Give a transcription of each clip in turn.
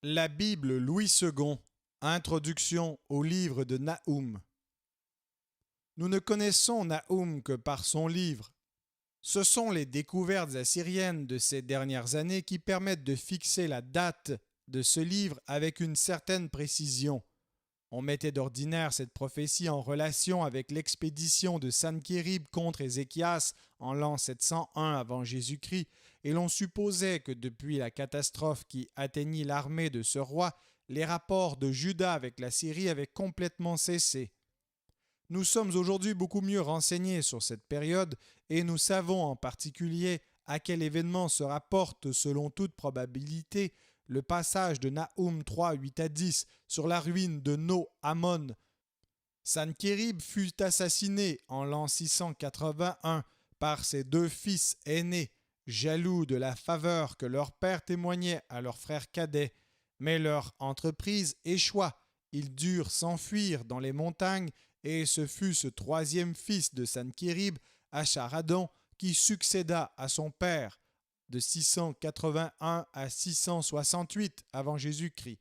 La Bible Louis II, introduction au livre de Nahum. Nous ne connaissons Nahum que par son livre. Ce sont les découvertes assyriennes de ces dernières années qui permettent de fixer la date de ce livre avec une certaine précision. On mettait d'ordinaire cette prophétie en relation avec l'expédition de Sanchérib contre Ézéchias en l'an 701 avant Jésus-Christ, et l'on supposait que depuis la catastrophe qui atteignit l'armée de ce roi, les rapports de Juda avec la Syrie avaient complètement cessé. Nous sommes aujourd'hui beaucoup mieux renseignés sur cette période et nous savons en particulier à quel événement se rapporte selon toute probabilité le passage de Nahum 3, 8 à 10 sur la ruine de No-Amon. Sanchérib fut assassiné en l'an 681 par ses deux fils aînés, jaloux de la faveur que leur père témoignait à leur frère cadet. Mais leur entreprise échoua. Ils durent s'enfuir dans les montagnes et ce fut ce troisième fils de Sanchérib, Acharadon, qui succéda à son père de 681 à 668 avant Jésus-Christ.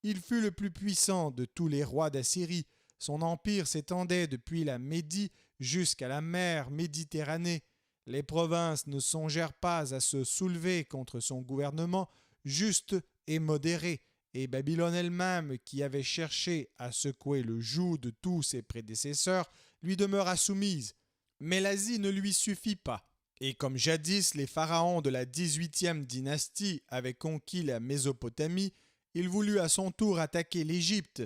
Il fut le plus puissant de tous les rois d'Assyrie. Son empire s'étendait depuis la Médie jusqu'à la mer Méditerranée. Les provinces ne songèrent pas à se soulever contre son gouvernement juste et modéré, et Babylone elle-même, qui avait cherché à secouer le joug de tous ses prédécesseurs, lui demeura soumise. Mais l'Asie ne lui suffit pas. Et comme jadis les pharaons de la 18e dynastie avaient conquis la Mésopotamie, il voulut à son tour attaquer l'Égypte.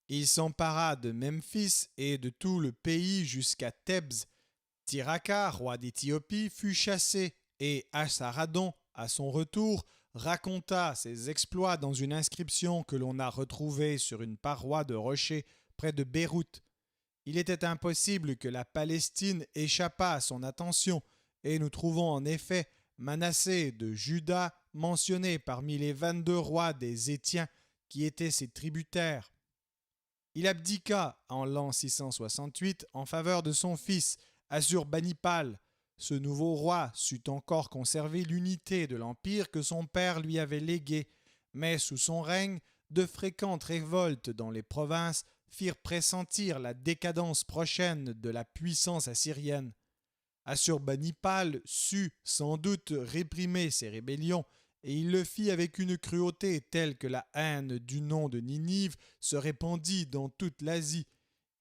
Il s'empara de Memphis et de tout le pays jusqu'à Thèbes. Tirhaka, roi d'Éthiopie, fut chassé et Assaradon, à son retour, raconta ses exploits dans une inscription que l'on a retrouvée sur une paroi de rocher près de Beyrouth. Il était impossible que la Palestine échappât à son attention, et nous trouvons en effet Manassé de Juda mentionné parmi les 22 rois des Étiens qui étaient ses tributaires. Il abdiqua en l'an 668 en faveur de son fils Assurbanipal. Ce nouveau roi sut encore conserver l'unité de l'empire que son père lui avait légué, mais sous son règne, de fréquentes révoltes dans les provinces firent pressentir la décadence prochaine de la puissance assyrienne. Assurbanipal sut sans doute réprimer ces rébellions, et il le fit avec une cruauté telle que la haine du nom de Ninive se répandit dans toute l'Asie.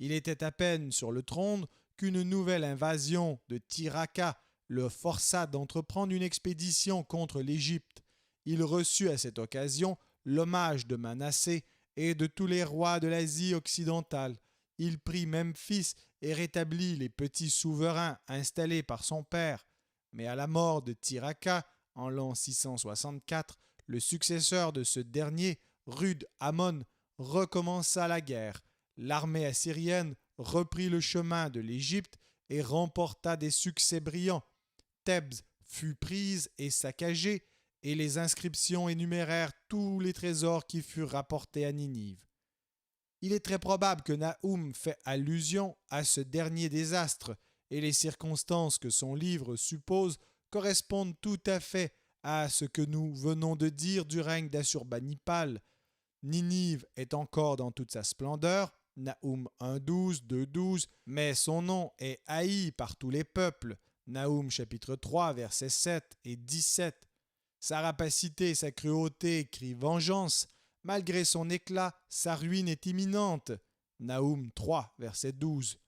Il était à peine sur le trône qu'une nouvelle invasion de Tirhaka le força d'entreprendre une expédition contre l'Égypte. Il reçut à cette occasion l'hommage de Manassé et de tous les rois de l'Asie occidentale. Il prit Memphis et rétablit les petits souverains installés par son père. Mais à la mort de Tirhaka, en l'an 664, le successeur de ce dernier, Rude Amon, recommença la guerre. L'armée assyrienne reprit le chemin de l'Égypte et remporta des succès brillants. Thèbes fut prise et saccagée, et les inscriptions énumérèrent tous les trésors qui furent rapportés à Ninive. Il est très probable que Nahum fait allusion à ce dernier désastre, et les circonstances que son livre suppose correspondent tout à fait à ce que nous venons de dire du règne d'Assurbanipal. Ninive est encore dans toute sa splendeur, Nahum 1.12, 2.12, mais son nom est haï par tous les peuples, Nahum chapitre 3, versets 7 et 17. Sa rapacité et sa cruauté crient vengeance. Malgré son éclat, sa ruine est imminente. Nahum 3, verset 12.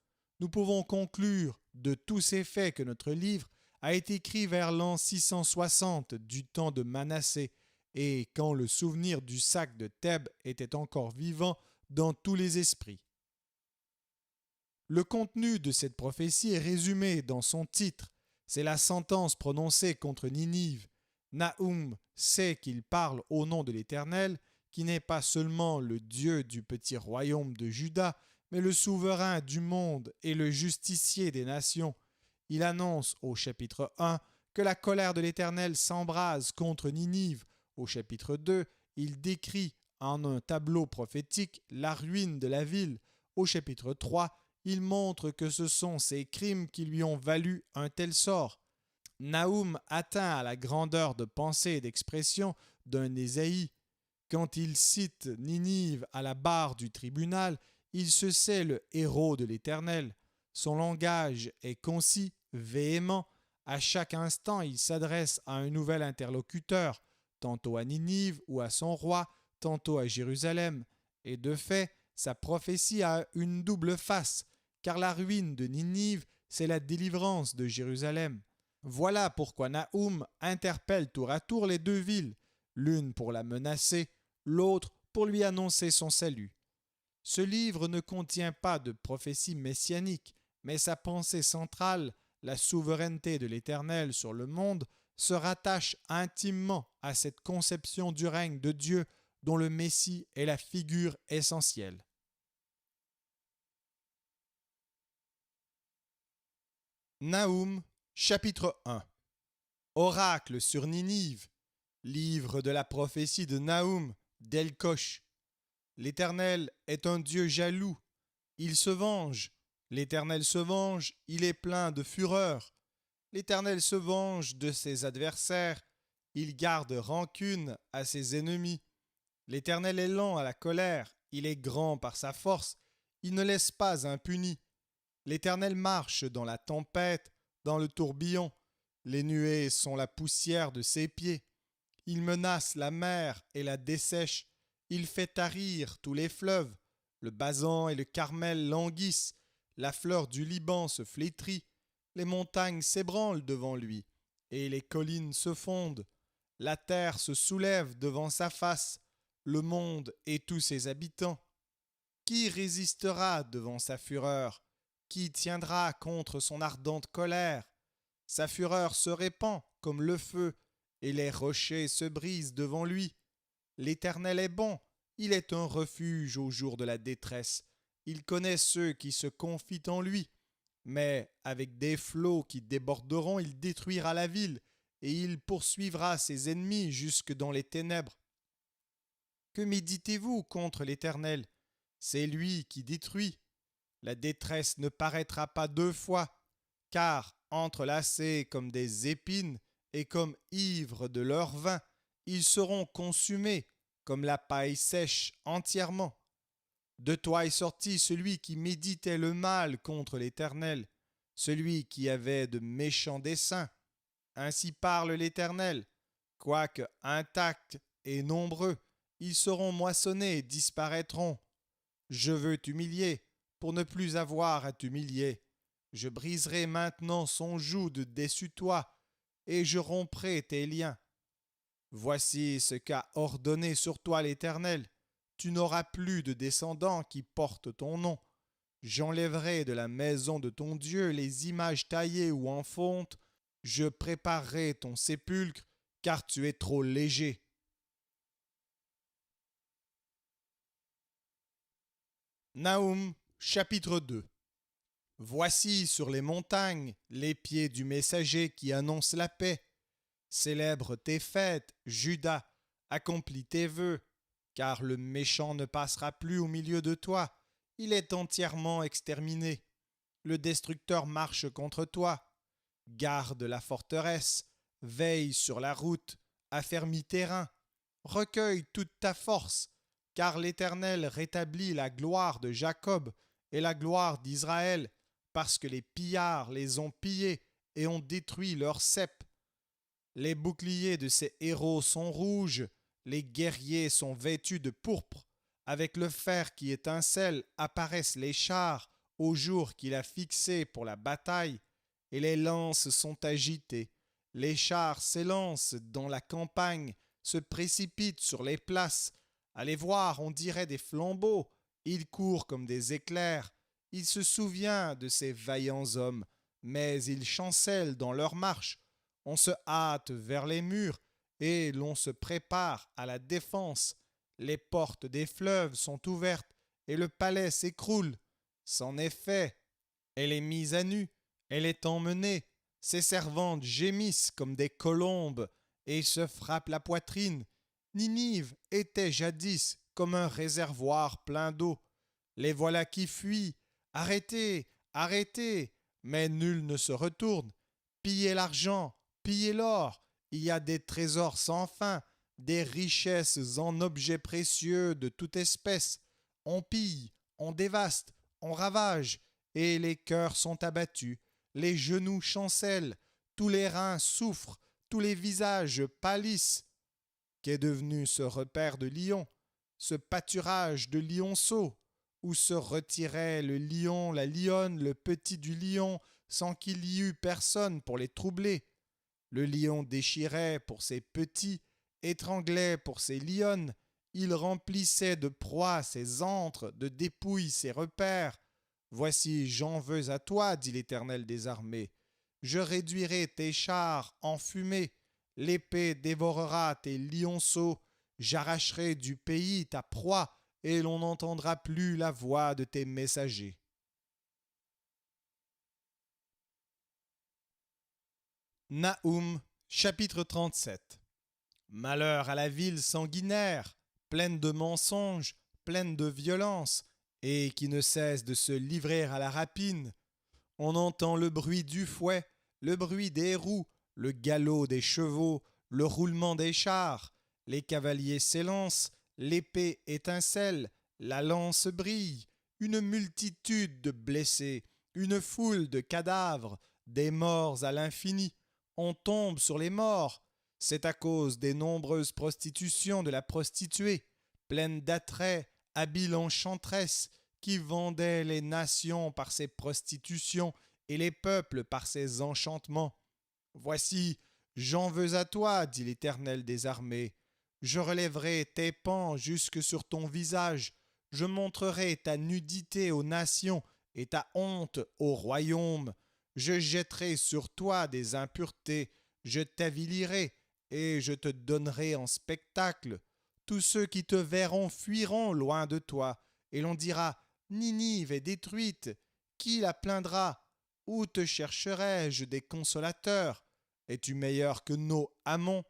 Nous pouvons conclure de tous ces faits que notre livre a été écrit vers l'an 660 du temps de Manassé, et quand le souvenir du sac de Thèbes était encore vivant dans tous les esprits. Le contenu de cette prophétie est résumé dans son titre. C'est la sentence prononcée contre Ninive. Nahum sait qu'il parle au nom de l'Éternel, qui n'est pas seulement le Dieu du petit royaume de Juda, mais le souverain du monde et le justicier des nations. Il annonce au chapitre 1 que la colère de l'Éternel s'embrase contre Ninive. Au chapitre 2, il décrit en un tableau prophétique la ruine de la ville. Au chapitre 3, il montre que ce sont ses crimes qui lui ont valu un tel sort. Nahum atteint à la grandeur de pensée et d'expression d'un Ésaïe. Quand il cite Ninive à la barre du tribunal, il se sait le héros de l'Éternel. Son langage est concis, véhément. À chaque instant, il s'adresse à un nouvel interlocuteur, tantôt à Ninive ou à son roi, tantôt à Jérusalem. Et de fait, sa prophétie a une double face, car la ruine de Ninive, c'est la délivrance de Jérusalem. Voilà pourquoi Nahum interpelle tour à tour les deux villes, l'une pour la menacer, l'autre pour lui annoncer son salut. Ce livre ne contient pas de prophétie messianique, mais sa pensée centrale, la souveraineté de l'Éternel sur le monde, se rattache intimement à cette conception du règne de Dieu dont le Messie est la figure essentielle. Nahum, chapitre 1. Oracle sur Ninive, livre de la prophétie de Nahum, d'Elkosh. L'Éternel est un Dieu jaloux, il se venge. L'Éternel se venge, il est plein de fureur. L'Éternel se venge de ses adversaires, il garde rancune à ses ennemis. L'Éternel est lent à la colère, il est grand par sa force, il ne laisse pas impuni. L'Éternel marche dans la tempête, dans le tourbillon. Les nuées sont la poussière de ses pieds. Il menace la mer et la dessèche. Il fait tarir tous les fleuves. Le Basan et le Carmel languissent. La fleur du Liban se flétrit. Les montagnes s'ébranlent devant lui, et les collines se fondent. La terre se soulève devant sa face, le monde et tous ses habitants. Qui résistera devant sa fureur? Qui tiendra contre son ardente colère? Sa fureur se répand comme le feu, et les rochers se brisent devant lui. L'Éternel est bon, il est un refuge au jour de la détresse. Il connaît ceux qui se confient en lui. Mais avec des flots qui déborderont, il détruira la ville, et il poursuivra ses ennemis jusque dans les ténèbres. Que méditez-vous contre l'Éternel? C'est lui qui détruit. La détresse ne paraîtra pas deux fois, car entrelacés comme des épines et comme ivres de leur vin, ils seront consumés comme la paille sèche entièrement. De toi est sorti celui qui méditait le mal contre l'Éternel, celui qui avait de méchants desseins. Ainsi parle l'Éternel, quoique intacts et nombreux, ils seront moissonnés et disparaîtront. Je veux t'humilier pour ne plus avoir à t'humilier. Je briserai maintenant son joug de dessus-toi, et je romprai tes liens. Voici ce qu'a ordonné sur toi l'Éternel. Tu n'auras plus de descendants qui portent ton nom. J'enlèverai de la maison de ton Dieu les images taillées ou en fonte. Je préparerai ton sépulcre, car tu es trop léger. Nahum, chapitre 2. Voici sur les montagnes les pieds du messager qui annonce la paix. Célèbre tes fêtes, Juda, accomplis tes vœux, car le méchant ne passera plus au milieu de toi, il est entièrement exterminé. Le destructeur marche contre toi. Garde la forteresse, veille sur la route, affermis tes reins, recueille toute ta force, car l'Éternel rétablit la gloire de Jacob et la gloire d'Israël, parce que les pillards les ont pillés et ont détruit leurs ceps. Les boucliers de ces héros sont rouges, les guerriers sont vêtus de pourpre. Avec le fer qui étincelle apparaissent les chars au jour qu'il a fixé pour la bataille, et les lances sont agitées. Les chars s'élancent dans la campagne, se précipitent sur les places. À les voir, on dirait des flambeaux. Ils courent comme des éclairs. Il se souvient de ces vaillants hommes, mais ils chancellent dans leur marche. On se hâte vers les murs et l'on se prépare à la défense. Les portes des fleuves sont ouvertes et le palais s'écroule. C'en est fait. Elle est mise à nu, elle est emmenée. Ses servantes gémissent comme des colombes et se frappent la poitrine. Ninive était jadis comme un réservoir plein d'eau. Les voilà qui fuient. Arrêtez, arrêtez, mais nul ne se retourne. Pillez l'argent, pillez l'or. Il y a des trésors sans fin, des richesses en objets précieux de toute espèce. On pille, on dévaste, on ravage, et les cœurs sont abattus, les genoux chancellent, tous les reins souffrent, tous les visages pâlissent. Qu'est devenu ce repère de lions, ce pâturage de lionceaux, où se retirait le lion, la lionne, le petit du lion, sans qu'il y eût personne pour les troubler? Le lion déchirait pour ses petits, étranglait pour ses lionnes, il remplissait de proies ses antres, de dépouilles ses repères. Voici, j'en veux à toi, dit l'Éternel des armées. Je réduirai tes chars en fumée, l'épée dévorera tes lionceaux, j'arracherai du pays ta proie, et l'on n'entendra plus la voix de tes messagers. Naoum, chapitre 37. Malheur à la ville sanguinaire, pleine de mensonges, pleine de violence, et qui ne cesse de se livrer à la rapine. On entend le bruit du fouet, le bruit des roues, le galop des chevaux, le roulement des chars. Les cavaliers s'élancent, l'épée étincelle, la lance brille. Une multitude de blessés, une foule de cadavres, des morts à l'infini. On tombe sur les morts. C'est à cause des nombreuses prostitutions de la prostituée, pleine d'attraits, habile enchanteresse, qui vendait les nations par ses prostitutions et les peuples par ses enchantements. Voici, j'en veux à toi, dit l'Éternel des armées. Je relèverai tes pans jusque sur ton visage. Je montrerai ta nudité aux nations et ta honte aux royaumes. Je jetterai sur toi des impuretés, je t'avilirai et je te donnerai en spectacle. Tous ceux qui te verront fuiront loin de toi, et l'on dira « Ninive est détruite, qui la plaindra? Où te chercherai-je des consolateurs? Es-tu meilleur que nos Amon,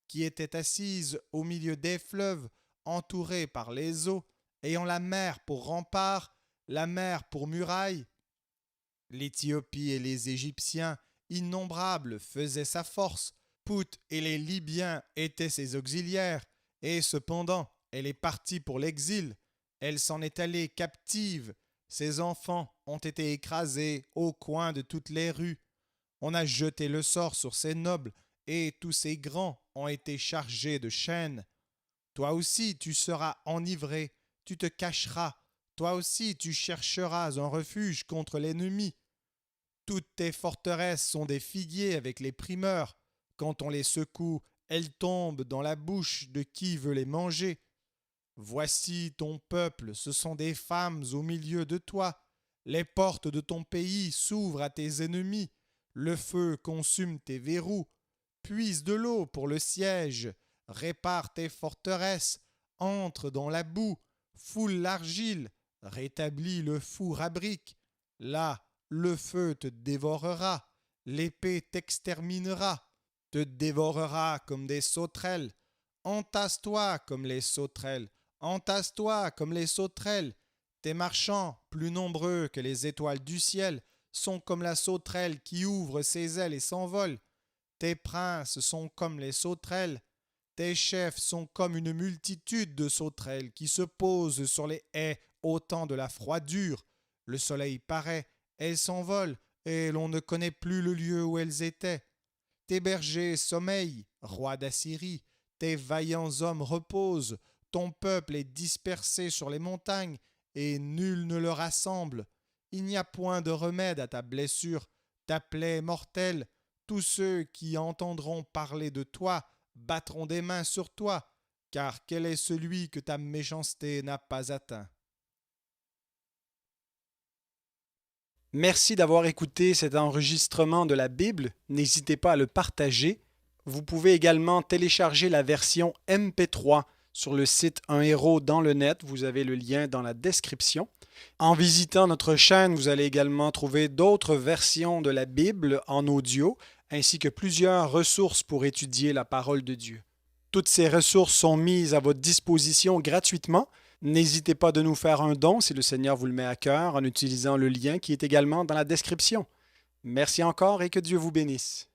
qui étaient assises au milieu des fleuves, entourées par les eaux, ayant la mer pour rempart, la mer pour muraille? L'Éthiopie et les Égyptiens, innombrables, faisaient sa force. Pout et les Libyens étaient ses auxiliaires. Et cependant, elle est partie pour l'exil. Elle s'en est allée captive. Ses enfants ont été écrasés au coin de toutes les rues. On a jeté le sort sur ses nobles, et tous ses grands ont été chargés de chaînes. Toi aussi, tu seras enivré, tu te cacheras. Toi aussi, tu chercheras un refuge contre l'ennemi. Toutes tes forteresses sont des figuiers avec les primeurs. Quand on les secoue, elles tombent dans la bouche de qui veut les manger. Voici ton peuple, ce sont des femmes au milieu de toi. Les portes de ton pays s'ouvrent à tes ennemis. Le feu consume tes verrous. Puise de l'eau pour le siège. Répare tes forteresses. Entre dans la boue. Foule l'argile. Rétablis le four à briques. Là, le feu te dévorera. L'épée t'exterminera. Te dévorera comme des sauterelles. Entasse-toi comme les sauterelles. Entasse-toi comme les sauterelles. Tes marchands, plus nombreux que les étoiles du ciel, sont comme la sauterelle qui ouvre ses ailes et s'envole. Tes princes sont comme les sauterelles. Tes chefs sont comme une multitude de sauterelles qui se posent sur les haies au temps de la froidure. Le soleil paraît, elles s'envolent, et l'on ne connaît plus le lieu où elles étaient. Tes bergers sommeillent, roi d'Assyrie, tes vaillants hommes reposent, ton peuple est dispersé sur les montagnes, et nul ne le rassemble. Il n'y a point de remède à ta blessure, ta plaie est mortelle. Tous ceux qui entendront parler de toi battront des mains sur toi, car quel est celui que ta méchanceté n'a pas atteint? Merci d'avoir écouté cet enregistrement de la Bible. N'hésitez pas à le partager. Vous pouvez également télécharger la version MP3 sur le site Un Héros dans le net. Vous avez le lien dans la description. En visitant notre chaîne, vous allez également trouver d'autres versions de la Bible en audio, ainsi que plusieurs ressources pour étudier la parole de Dieu. Toutes ces ressources sont mises à votre disposition gratuitement. N'hésitez pas de nous faire un don si le Seigneur vous le met à cœur en utilisant le lien qui est également dans la description. Merci encore et que Dieu vous bénisse.